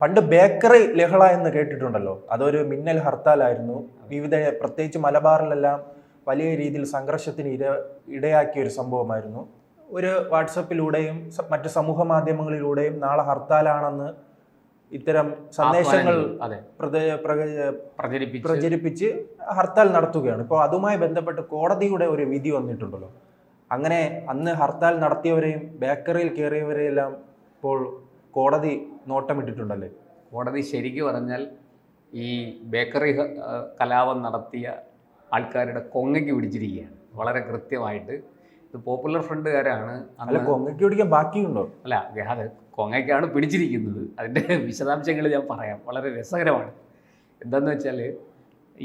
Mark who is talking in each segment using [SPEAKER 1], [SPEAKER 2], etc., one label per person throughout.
[SPEAKER 1] പണ്ട് ബേക്കറി ലഹള എന്ന് കേട്ടിട്ടുണ്ടല്ലോ. അതൊരു മിന്നൽ ഹർത്താലായിരുന്നു. വിവിധ പ്രത്യേകിച്ച് മലബാറിലെല്ലാം വലിയ രീതിയിൽ സംഘർഷത്തിന് ഇടയാക്കിയ ഒരു സംഭവമായിരുന്നു. ഒരു വാട്സപ്പിലൂടെയും മറ്റ് സമൂഹ മാധ്യമങ്ങളിലൂടെയും നാളെ ഹർത്താലാണെന്ന് ഇത്തരം സന്ദേശങ്ങൾ പ്രചരിപ്പിച്ച് ഹർത്താൽ നടത്തുകയാണ്. ഇപ്പോൾ അതുമായി ബന്ധപ്പെട്ട് കോടതിയുടെ ഒരു വിധി വന്നിട്ടുണ്ടല്ലോ. അങ്ങനെ അന്ന് ഹർത്താൽ നടത്തിയവരെയും ബേക്കറിയിൽ കയറിയവരെയെല്ലാം ഇപ്പോൾ കോടതി നോട്ടമിട്ടിട്ടുണ്ടല്ലേ?
[SPEAKER 2] കോടതി ശരിക്കും പറഞ്ഞാൽ ഈ ബേക്കറി കലാപം നടത്തിയ ആൾക്കാരുടെ കൊങ്ങയ്ക്ക് പിടിച്ചിരിക്കുകയാണ് വളരെ കൃത്യമായിട്ട്. ഇത് പോപ്പുലർ ഫ്രണ്ടുകാരാണ്.
[SPEAKER 1] അല്ല, കൊങ്ങയ്ക്ക് പിടിക്കാൻ ബാക്കിയുണ്ടോ?
[SPEAKER 2] അല്ല, അത് കൊങ്ങയ്ക്കാണ് പിടിച്ചിരിക്കുന്നത്. അതിൻ്റെ വിശദാംശങ്ങൾ ഞാൻ പറയാം. വളരെ രസകരമാണ്. എന്താണെന്ന് വെച്ചാൽ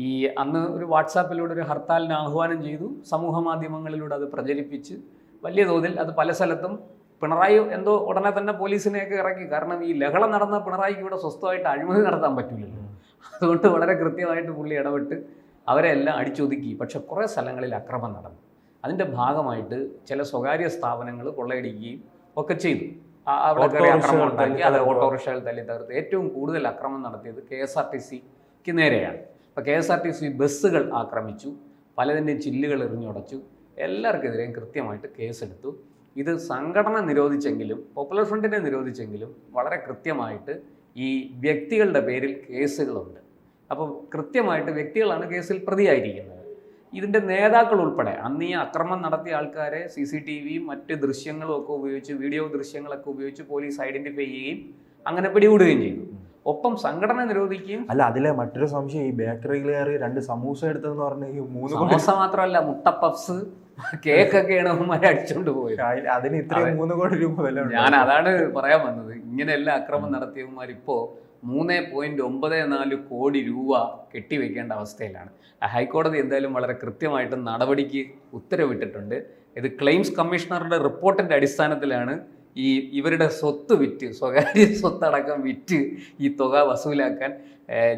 [SPEAKER 2] ഈ അന്ന് ഒരു വാട്സാപ്പിലൂടെ ഒരു ഹർത്താലിന് ആഹ്വാനം ചെയ്തു. സമൂഹ മാധ്യമങ്ങളിലൂടെ അത് പ്രചരിപ്പിച്ച് വലിയ തോതിൽ അത് പല സ്ഥലത്തും പിണറായി എന്തോ ഉടനെ തന്നെ പോലീസിനെയൊക്കെ ഇറക്കി. കാരണം ഈ ലഹള നടന്ന പിണറായിക്ക് ഇവിടെ സ്വസ്ഥമായിട്ട് അഴിമതി നടത്താൻ പറ്റില്ലല്ലോ. അതുകൊണ്ട് വളരെ കൃത്യമായിട്ട് പുള്ളി ഇടപെട്ട് അവരെ എല്ലാം അടിച്ചൊതുക്കി. പക്ഷെ കുറേ സ്ഥലങ്ങളിൽ അക്രമം നടന്നു. അതിൻ്റെ ഭാഗമായിട്ട് ചില സ്വകാര്യ സ്ഥാപനങ്ങൾ കൊള്ളയടിക്കുകയും ഒക്കെ ചെയ്തു. അവിടെ കയറി അക്രമം ഉണ്ടാക്കി. അത് ഓട്ടോറിക്ഷകൾ തല്ലി തകർത്ത്. ഏറ്റവും കൂടുതൽ അക്രമം നടത്തിയത് KSRTCക്ക് നേരെയാണ്. അപ്പോൾ KSRTC ബസ്സുകൾ ആക്രമിച്ചു, പലതിൻ്റെയും ചില്ലുകൾ എറിഞ്ഞുടച്ചു. എല്ലാവർക്കെതിരെയും കൃത്യമായിട്ട് കേസെടുത്തു. ഇത് സംഘടന നിരോധിച്ചെങ്കിലും പോപ്പുലർ ഫ്രണ്ടിനെ നിരോധിച്ചെങ്കിലും വളരെ കൃത്യമായിട്ട് ഈ വ്യക്തികളുടെ പേരിൽ കേസുകളുണ്ട്. അപ്പോൾ കൃത്യമായിട്ട് വ്യക്തികളാണ് കേസിൽ പ്രതിയായിരിക്കുന്നത്. ഇതിൻ്റെ നേതാക്കൾ ഉൾപ്പെടെ അന്ന് ഈ അക്രമം നടത്തിയ ആൾക്കാരെ CCTVയും മറ്റ് ദൃശ്യങ്ങളും ഒക്കെ ഉപയോഗിച്ച്, വീഡിയോ ദൃശ്യങ്ങളൊക്കെ ഉപയോഗിച്ച് പോലീസ് ഐഡൻറ്റിഫൈ ചെയ്യുകയും അങ്ങനെ പിടികൂടുകയും ചെയ്തു. ഒപ്പം സംഘടന നിരോധിക്കുകയും.
[SPEAKER 1] അല്ല, അതിലെ മറ്റൊരു സംശയം, ഈ ബേക്കറിയിൽ കയറി 2 സമൂസ എടുത്തതെന്ന് പറഞ്ഞ ഈ 3
[SPEAKER 2] സമൂസ മാത്രമല്ല, മുട്ട പപ്സ്, കേക്കൊക്കെയാണ് അവന്മാരെ അടിച്ചോണ്ട് പോയത്.
[SPEAKER 1] അതിന് ഇത്രയും 3 കോടി രൂപ വില.
[SPEAKER 2] ഞാൻ അതാണ് പറയാൻ വന്നത്. ഇങ്ങനെയെല്ലാം അക്രമം നടത്തിയവന്മാർ ഇപ്പോൾ 3.94 കോടി രൂപ കെട്ടിവെക്കേണ്ട അവസ്ഥയിലാണ്. ഹൈക്കോടതി എന്തായാലും വളരെ കൃത്യമായിട്ട് നടപടിക്ക് ഉത്തരവിട്ടിട്ടുണ്ട്. ഇത് ക്ലെയിംസ് കമ്മീഷണറുടെ റിപ്പോർട്ടിൻ്റെ അടിസ്ഥാനത്തിലാണ് ഇവരുടെ സ്വത്ത് വിറ്റ്, സ്വകാര്യ സ്വത്തടക്കം വിറ്റ് ഈ തുക വസൂലാക്കാൻ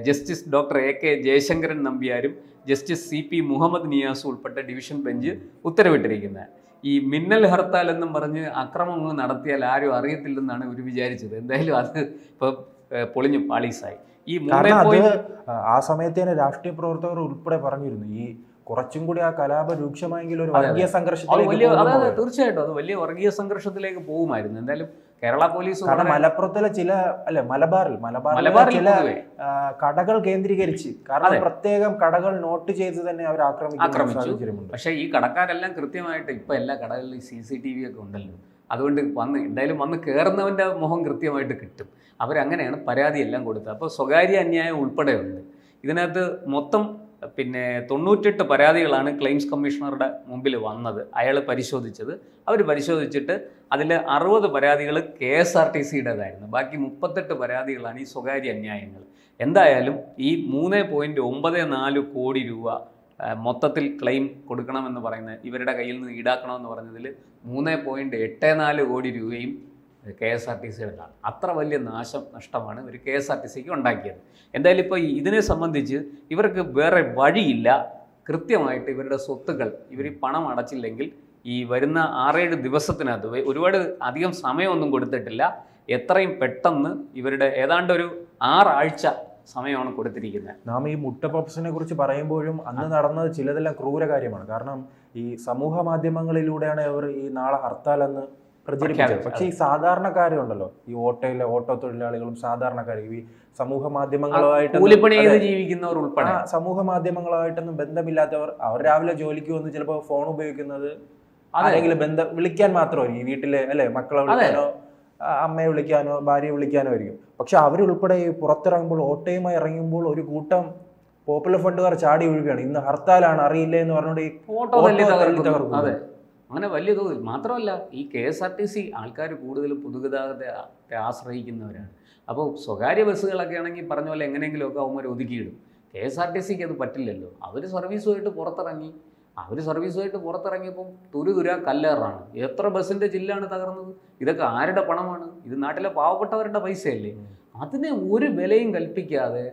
[SPEAKER 2] ജസ്റ്റിസ് ഡോക്ടർ AK ജയശങ്കരൻ നമ്പ്യാരും ജസ്റ്റിസ് CP മുഹമ്മദ് നിയാസും ഉൾപ്പെട്ട ഡിവിഷൻ ബെഞ്ച് ഉത്തരവിട്ടിരിക്കുന്നത്. ഈ മിന്നൽ ഹർത്താൽ എന്നും പറഞ്ഞ് അക്രമം നടത്തിയാൽ ആരും അറിയത്തില്ലെന്നാണ് ഇവർ വിചാരിച്ചത്. എന്തായാലും അത് ഇപ്പോൾ പൊളിഞ്ഞു പാളീസായി.
[SPEAKER 1] ആ സമയത്ത് തന്നെ രാഷ്ട്രീയ പ്രവർത്തകർ ഉൾപ്പെടെ പറഞ്ഞിരുന്നു, ഈ കുറച്ചും കൂടി ആ കലാപം രൂക്ഷമായെങ്കിൽ ഒരു വർഗീയ സംഘർഷത്തിലേക്ക്.
[SPEAKER 2] അതെ, തീർച്ചയായിട്ടും അത് വലിയ വർഗീയ സംഘർഷത്തിലേക്ക് പോകുമായിരുന്നു. എന്തായാലും കേരള പോലീസ്
[SPEAKER 1] മലപ്പുറത്തിലെ ചില മലബാറിൽ ചില കടകൾ കേന്ദ്രീകരിച്ച്, കാരണം പ്രത്യേകം കടകൾ നോട്ട് ചെയ്ത് തന്നെ അവർ ആക്രമിച്ചു.
[SPEAKER 2] പക്ഷേ ഈ കടക്കാരെല്ലാം കൃത്യമായിട്ട് ഇപ്പൊ എല്ലാ കടകളിലും CCTV ഒക്കെ ഉണ്ടല്ലോ. അതുകൊണ്ട് എന്തായാലും വന്ന് കയറുന്നവൻ്റെ മുഖം കൃത്യമായിട്ട് കിട്ടും. അവരങ്ങനെയാണ് പരാതിയെല്ലാം കൊടുത്തത്. അപ്പോൾ സ്വകാര്യ അന്യായം ഉൾപ്പെടെയുണ്ട് ഇതിനകത്ത്. മൊത്തം 98 പരാതികളാണ് ക്ലെയിംസ് കമ്മീഷണറുടെ മുമ്പിൽ വന്നത്. അയാൾ പരിശോധിച്ചത്. അവർ പരിശോധിച്ചിട്ട് അതിൽ 60 പരാതികൾ KSRTCയുടേതായിരുന്നു. ബാക്കി 38 പരാതികളാണ് ഈ സ്വകാര്യ അന്യായങ്ങൾ. എന്തായാലും ഈ 3.94 കോടി രൂപ മൊത്തത്തിൽ ക്ലെയിം കൊടുക്കണമെന്ന് പറയുന്നത്, ഇവരുടെ കയ്യിൽ നിന്ന് ഈടാക്കണമെന്ന് പറഞ്ഞതിൽ 3.84 കോടി രൂപയും KSRTCയുടേതാണ്. അത്ര വലിയ നഷ്ടമാണ് ഇവർ KSRTCക്ക് ഉണ്ടാക്കിയത്. എന്തായാലും ഇപ്പോൾ ഇതിനെ സംബന്ധിച്ച് ഇവർക്ക് വേറെ വഴിയില്ല. കൃത്യമായിട്ട് ഇവരുടെ സ്വത്തുക്കൾ ഇവർ പണം അടച്ചില്ലെങ്കിൽ ഈ വരുന്ന 6-7 ദിവസത്തിനകത്ത്, ഒരുപാട് അധികം സമയമൊന്നും കൊടുത്തിട്ടില്ല, എത്രയും പെട്ടെന്ന് ഇവരുടെ ഏതാണ്ട് ഒരു 6 ആഴ്ച സമയമാണ് കൊടുത്തിരിക്കുന്നത്.
[SPEAKER 1] നാം ഈ മുട്ട പപ്സിനെ കുറിച്ച് പറയുമ്പോഴും അന്ന് നടന്നത് ചിലതെല്ലാം ക്രൂര കാര്യമാണ്. കാരണം ഈ സമൂഹ മാധ്യമങ്ങളിലൂടെയാണ് അവർ ഈ നാളെ ഹർത്താൽ എന്ന് പ്രചരിപ്പിച്ചത്. പക്ഷേ ഈ സാധാരണക്കാരുണ്ടല്ലോ, ഈ ഓട്ടോ തൊഴിലാളികളും സാധാരണക്കാരും ഈ സമൂഹ മാധ്യമങ്ങളുമായിട്ട്
[SPEAKER 2] ജീവിക്കുന്നവർ ഉൾപ്പെടെ,
[SPEAKER 1] സമൂഹ മാധ്യമങ്ങളുമായിട്ടൊന്നും ബന്ധമില്ലാത്തവർ, അവർ രാവിലെ ജോലിക്ക് വന്ന് ചിലപ്പോൾ ഫോൺ ഉപയോഗിക്കുന്നത് ആരെങ്കിലും വിളിക്കാൻ മാത്രമായിരിക്കും. ഈ വീട്ടിലെ മക്കളെ വിളിക്കാനോ അമ്മയെ വിളിക്കാനോ ഭാര്യയെ വിളിക്കാനോ ആയിരിക്കും. പക്ഷെ അവരുൾപ്പെടെ പുറത്തിറങ്ങുമ്പോൾ, ഓട്ടോയുമായി ഇറങ്ങുമ്പോൾ ഒരു കൂട്ടം പോപ്പുലർ ഫണ്ടുകാർ ചാടി ഒഴുകുകയാണ്. ഇന്ന് ഹർത്താലാണ്, അറിയില്ല എന്ന് പറഞ്ഞുകൊണ്ട് ഈ
[SPEAKER 2] അതെ, അങ്ങനെ വലിയ തോതിൽ. മാത്രമല്ല ഈ KSRTC ആൾക്കാർ കൂടുതലും പൊതുഗതാഗതത്തെ ആശ്രയിക്കുന്നവരാണ്. അപ്പോൾ സ്വകാര്യ ബസ്സുകളൊക്കെ ആണെങ്കിൽ പറഞ്ഞ പോലെ എങ്ങനെയെങ്കിലുമൊക്കെ അവന്മാർ ഒതുക്കിയിടും. KSRTCക്ക് അത് പറ്റില്ലല്ലോ. അവർ സർവീസുമായിട്ട് പുറത്തിറങ്ങിയപ്പോൾ തുരുതുര കല്ലേറാണ്. എത്ര ബസ്സിൻ്റെ ചില്ലാണ് തകർന്നത്. ഇതൊക്കെ ആരുടെ പണമാണ്? ഇത് നാട്ടിലെ പാവപ്പെട്ടവരുടെ പൈസയല്ലേ. അതിനെ ഒരു വിലയും കൽപ്പിക്കാതെ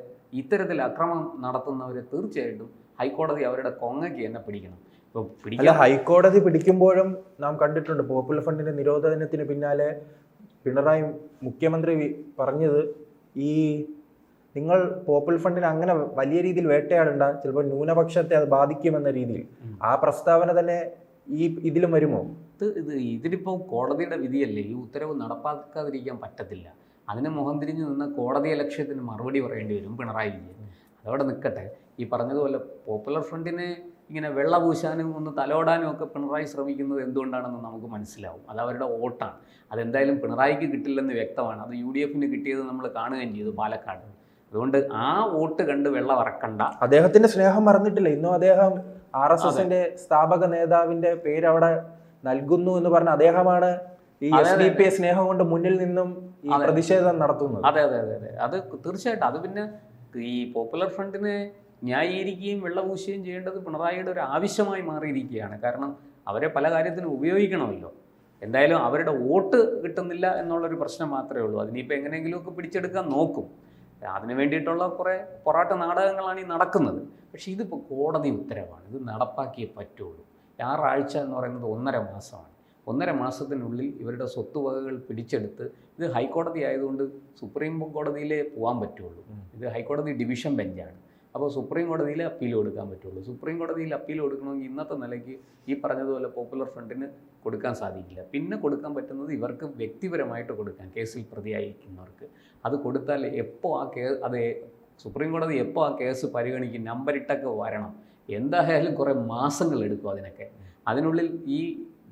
[SPEAKER 2] ഇത്തരത്തിൽ അക്രമം നടത്തുന്നവരെ തീർച്ചയായിട്ടും ഹൈക്കോടതി അവരുടെ കൊങ്ങയ്ക്ക് തന്നെ പിടിക്കണം.
[SPEAKER 1] ഹൈക്കോടതി പിടിക്കുമ്പോഴും നാം കണ്ടിട്ടുണ്ട്, പോപ്പുലർ ഫണ്ടിന്റെ നിരോധനത്തിന് പിന്നാലെ പിണറായി മുഖ്യമന്ത്രി പറഞ്ഞത് ഈ നിങ്ങൾ പോപ്പുലർ ഫ്രണ്ടിനെ അങ്ങനെ വലിയ രീതിയിൽ വേട്ടയാടേണ്ട, ചിലപ്പോൾ ന്യൂനപക്ഷത്തെ അത് ബാധിക്കുമെന്ന രീതിയിൽ ആ പ്രസ്താവന തന്നെ ഇതിലും വരുമോ?
[SPEAKER 2] ഇതിലിപ്പോൾ കോടതിയുടെ വിധിയല്ലേ, ഈ ഉത്തരവ് നടപ്പാക്കാതിരിക്കാൻ പറ്റത്തില്ല. അതിന് മുഖം തിരിഞ്ഞു നിന്ന് കോടതി ലക്ഷ്യത്തിന് മറുപടി പറയേണ്ടി വരും പിണറായി വിജയൻ. അതവിടെ നിൽക്കട്ടെ. ഈ പറഞ്ഞതുപോലെ പോപ്പുലർ ഫ്രണ്ടിനെ ഇങ്ങനെ വെള്ള പൂശാനും ഒന്ന് തലോടാനും ഒക്കെ പിണറായി ശ്രമിക്കുന്നത് എന്തുകൊണ്ടാണെന്ന് നമുക്ക് മനസ്സിലാവും. അത് അവരുടെ വോട്ടാണ്. അതെന്തായാലും പിണറായിക്ക് കിട്ടില്ലെന്ന് വ്യക്തമാണ്. അത് UDF കിട്ടിയത് നമ്മൾ കാണുകയും ചെയ്തു പാലക്കാട്. അതുകൊണ്ട് ആ വോട്ട് കണ്ട് വെള്ളം ഇറക്കണ്ട.
[SPEAKER 1] അദ്ദേഹത്തിന്റെ സ്നേഹം മറന്നിട്ടില്ല. ഇന്നും അദ്ദേഹം RSSന്റെ സ്ഥാപക നേതാവിന്റെ പേര് അവിടെ നൽകുന്നു എന്ന് പറഞ്ഞ അദ്ദേഹമാണ് ഈ SDP സ്നേഹം കൊണ്ട് മുന്നിൽ നിന്നും ഈ പ്രതിഷേധം നടത്തുന്നത്.
[SPEAKER 2] അതെ അതെ അതെ അതെ അത് തീർച്ചയായിട്ടും. അത് പിന്നെ ഈ പോപ്പുലർ ഫ്രണ്ടിനെ ന്യായീകരിക്കുകയും വെള്ളപൂശുകയും ചെയ്യേണ്ടത് പിണറായിയുടെ ഒരു ആവശ്യമായി മാറിയിരിക്കുകയാണ്. കാരണം അവരെ പല കാര്യത്തിനും ഉപയോഗിക്കണമല്ലോ. എന്തായാലും അവരുടെ വോട്ട് കിട്ടുന്നില്ല എന്നുള്ളൊരു പ്രശ്നം മാത്രമേ ഉള്ളൂ. അതിനിപ്പോൾ എങ്ങനെയെങ്കിലുമൊക്കെ പിടിച്ചെടുക്കാൻ നോക്കും. അതിന് വേണ്ടിയിട്ടുള്ള കുറേ പൊറാട്ട നാടകങ്ങളാണ് ഈ നടക്കുന്നത്. പക്ഷേ ഇതിപ്പോൾ കോടതി ഉത്തരവാണ്, ഇത് നടപ്പാക്കിയേ പറ്റുള്ളൂ. 6 ആഴ്ച എന്ന് പറയുന്നത് 1.5 മാസമാണ്. 1.5 മാസത്തിനുള്ളിൽ ഇവരുടെ സ്വത്തുവകകൾ പിടിച്ചെടുത്ത്, ഇത് ഹൈക്കോടതി ആയതുകൊണ്ട് സുപ്രീം കോടതിയിലേ പോകാൻ പറ്റുള്ളൂ. ഇത് ഹൈക്കോടതി ഡിവിഷൻ ബെഞ്ചാണ്. അപ്പോൾ സുപ്രീം കോടതിയിൽ അപ്പീൽ കൊടുക്കാൻ പറ്റുള്ളൂ. സുപ്രീം കോടതിയിൽ അപ്പീൽ കൊടുക്കണമെങ്കിൽ ഇന്നത്തെ നിലയ്ക്ക് ഈ പറഞ്ഞതുപോലെ പോപ്പുലർ ഫ്രണ്ടിന് കൊടുക്കാൻ സാധിക്കില്ല. പിന്നെ കൊടുക്കാൻ പറ്റുന്നത് ഇവർക്ക് വ്യക്തിപരമായിട്ട് കൊടുക്കാൻ, കേസിൽ പ്രതിയായിരിക്കുന്നവർക്ക്. അത് കൊടുത്താൽ എപ്പോൾ അത് സുപ്രീം കോടതി എപ്പോൾ ആ കേസ് പരിഗണിക്കും, നമ്പരിട്ടൊക്കെ വരണം. എന്തായാലും കുറേ മാസങ്ങൾ എടുക്കും അതിനൊക്കെ. അതിനുള്ളിൽ ഈ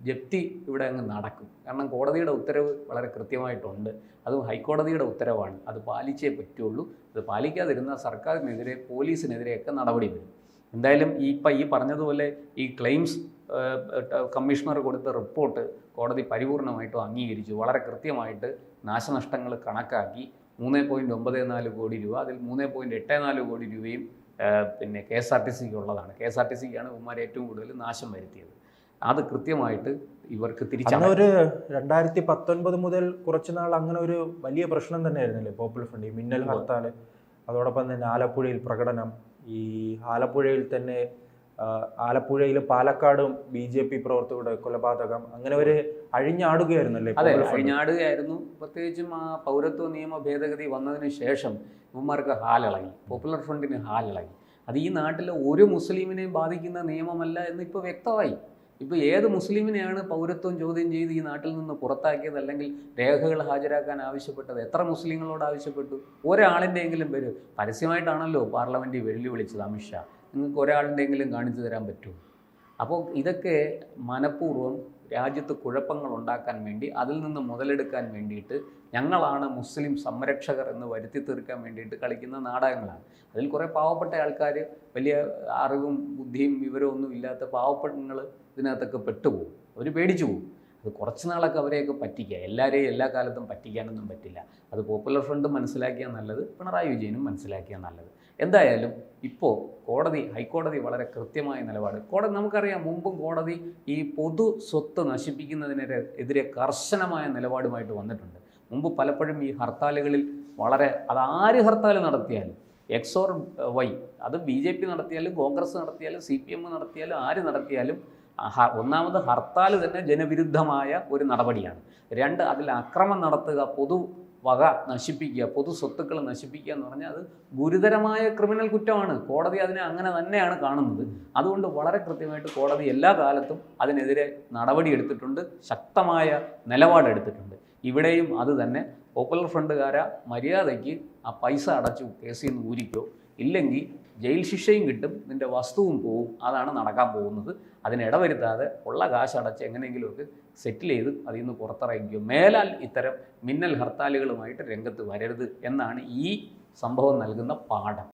[SPEAKER 2] ജപ്തി ഇവിടെ അങ്ങ് നടക്കും. കാരണം കോടതിയുടെ ഉത്തരവ് വളരെ കൃത്യമായിട്ടുണ്ട്. അത് ഹൈക്കോടതിയുടെ ഉത്തരവാണ്. അത് പാലിച്ചേ പറ്റുള്ളൂ. അത് പാലിക്കാതിരുന്ന സർക്കാരിനെതിരെ, പോലീസിനെതിരെയൊക്കെ നടപടി വരും. എന്തായാലും ഈ പറഞ്ഞതുപോലെ ഈ ക്ലെയിംസ് കമ്മീഷണർ കൊടുത്ത റിപ്പോർട്ട് കോടതി പരിപൂർണമായിട്ടും അംഗീകരിച്ചു. വളരെ കൃത്യമായിട്ട് നാശനഷ്ടങ്ങൾ കണക്കാക്കി 3.94 കോടി രൂപ, അതിൽ 3.84 കോടി രൂപയും പിന്നെ KSRTCക്ക് ഉള്ളതാണ്. KSRTCക്കാണ് ഇവന്മാർ ഏറ്റവും കൂടുതൽ നാശം വരുത്തിയത്. അത് കൃത്യമായിട്ട് ഇവർക്ക്
[SPEAKER 1] ഒരു 2019 മുതൽ കുറച്ചുനാൾ അങ്ങനെ ഒരു വലിയ പ്രശ്നം തന്നെയായിരുന്നില്ലേ പോപ്പുലർ ഫ്രണ്ട്, ഈ മിന്നൽ ഹർത്താൽ, അതോടൊപ്പം തന്നെ ആലപ്പുഴയിൽ പ്രകടനം, ഈ ആലപ്പുഴയിൽ തന്നെ ആലപ്പുഴയിലും പാലക്കാടും BJP പ്രവർത്തകരുടെ കൊലപാതകം, അങ്ങനെ ഒരു അഴിഞ്ഞാടുകയായിരുന്നല്ലേ?
[SPEAKER 2] അതെ, അഴിഞ്ഞാടുകയായിരുന്നു. പ്രത്യേകിച്ചും ആ പൗരത്വ നിയമ ഭേദഗതി വന്നതിന് ശേഷം ഇവന്മാർക്ക് ഹാലിളകി, പോപ്പുലർ ഫ്രണ്ടിന് ഹാലിളകി. അത് ഈ നാട്ടിലെ ഒരു മുസ്ലിമിനെയും ബാധിക്കുന്ന നിയമമല്ല എന്ന് ഇപ്പോൾ വ്യക്തമായി. ഇപ്പോൾ ഏത് മുസ്ലിമിനെയാണ് പൗരത്വം ചോദ്യം ചെയ്ത് ഈ നാട്ടിൽ നിന്ന് പുറത്താക്കിയത്, അല്ലെങ്കിൽ രേഖകൾ ഹാജരാക്കാൻ ആവശ്യപ്പെട്ടത്? എത്ര മുസ്ലിങ്ങളോട് ആവശ്യപ്പെട്ടു? ഒരാളിൻ്റെയെങ്കിലും പേര് പരസ്യമായിട്ടാണല്ലോ പാർലമെൻറ്റിൽ വെല്ലുവിളിച്ചത് അമിത്ഷാ. നിങ്ങൾക്ക് ഒരാളിൻ്റെയെങ്കിലും കാണിച്ചു തരാൻ പറ്റുമോ? അപ്പോൾ ഇതൊക്കെ മനഃപൂർവ്വം രാജ്യത്ത് കുഴപ്പങ്ങൾ ഉണ്ടാക്കാൻ വേണ്ടി, അതിൽ നിന്ന് മുതലെടുക്കാൻ വേണ്ടിയിട്ട്, ഞങ്ങളാണ് മുസ്ലിം സംരക്ഷകർ എന്ന് വരുത്തി തീർക്കാൻ വേണ്ടിയിട്ട് കളിക്കുന്ന നാടകങ്ങളാണ്. അതിൽ കുറേ പാവപ്പെട്ട ആൾക്കാർ, വലിയ അറിവും ബുദ്ധിയും വിവരവും ഒന്നും ഇല്ലാത്ത പാവപ്പെട്ടങ്ങൾ ഇതിനകത്തൊക്കെ പെട്ടുപോകും. അവർ പേടിച്ചു പോകും. അത് കുറച്ച് നാളൊക്കെ അവരെയൊക്കെ പറ്റിക്കുക. എല്ലാവരെയും എല്ലാ കാലത്തും പറ്റിക്കാനൊന്നും പറ്റില്ല. അത് പോപ്പുലർ ഫ്രണ്ട് മനസ്സിലാക്കിയാൽ നല്ലത്, പിണറായി വിജയനും മനസ്സിലാക്കിയാൽ നല്ലത്. എന്തായാലും ഇപ്പോൾ ഹൈക്കോടതി വളരെ നിലപാട്. നമുക്കറിയാം, മുമ്പും കോടതി ഈ പൊതു സ്വത്ത് നശിപ്പിക്കുന്നതിനെതിരെ കർശനമായ നിലപാടുമായിട്ട് വന്നിട്ടുണ്ട്. മുമ്പ് പലപ്പോഴും ഈ ഹർത്താലുകളിൽ ആര് ഹർത്താൽ നടത്തിയാലും, X or Y, അത് BJP നടത്തിയാലും കോൺഗ്രസ് നടത്തിയാലും CPM നടത്തിയാലും ആര് നടത്തിയാലും, ഒന്നാമത് ഹർത്താൽ തന്നെ ജനവിരുദ്ധമായ ഒരു നടപടിയാണ്. 2, അതിൽ അക്രമം നടത്തുക, പൊതുവക നശിപ്പിക്കുക, പൊതു സ്വത്തുക്കൾ നശിപ്പിക്കുക എന്ന് പറഞ്ഞാൽ അത് ഗുരുതരമായ ക്രിമിനൽ കുറ്റമാണ്. കോടതി അതിനെ അങ്ങനെ തന്നെയാണ് കാണുന്നത്. അതുകൊണ്ട് വളരെ കൃത്യമായിട്ട് കോടതി എല്ലാ കാലത്തും അതിനെതിരെ നടപടിയെടുത്തിട്ടുണ്ട്, ശക്തമായ നിലപാടെടുത്തിട്ടുണ്ട്. ഇവിടെയും അത് തന്നെ. പോപ്പുലർ ഫ്രണ്ടുകാരാ മര്യാദയ്ക്ക് ആ പൈസ അടച്ചു കേസിൽ നിന്ന് ഊരിക്കോ, ഇല്ലെങ്കിൽ ജയിൽ ശിക്ഷയും കിട്ടും, നിൻ്റെ വസ്തുവും പോവും. അതാണ് നടക്കാൻ പോകുന്നത്. അതിനിടവരുത്താതെ ഉള്ള കാശ് അടച്ച് എങ്ങനെയെങ്കിലുമൊക്കെ സെറ്റിൽ ചെയ്ത് അതിൽ നിന്ന് പുറത്തിറങ്ങിക്കോ. മേലാൽ ഇത്തരം മിന്നൽ ഹർത്താലുകളുമായിട്ട് രംഗത്ത് വരരുത് എന്നാണ് ഈ സംഭവം നൽകുന്ന പാഠം.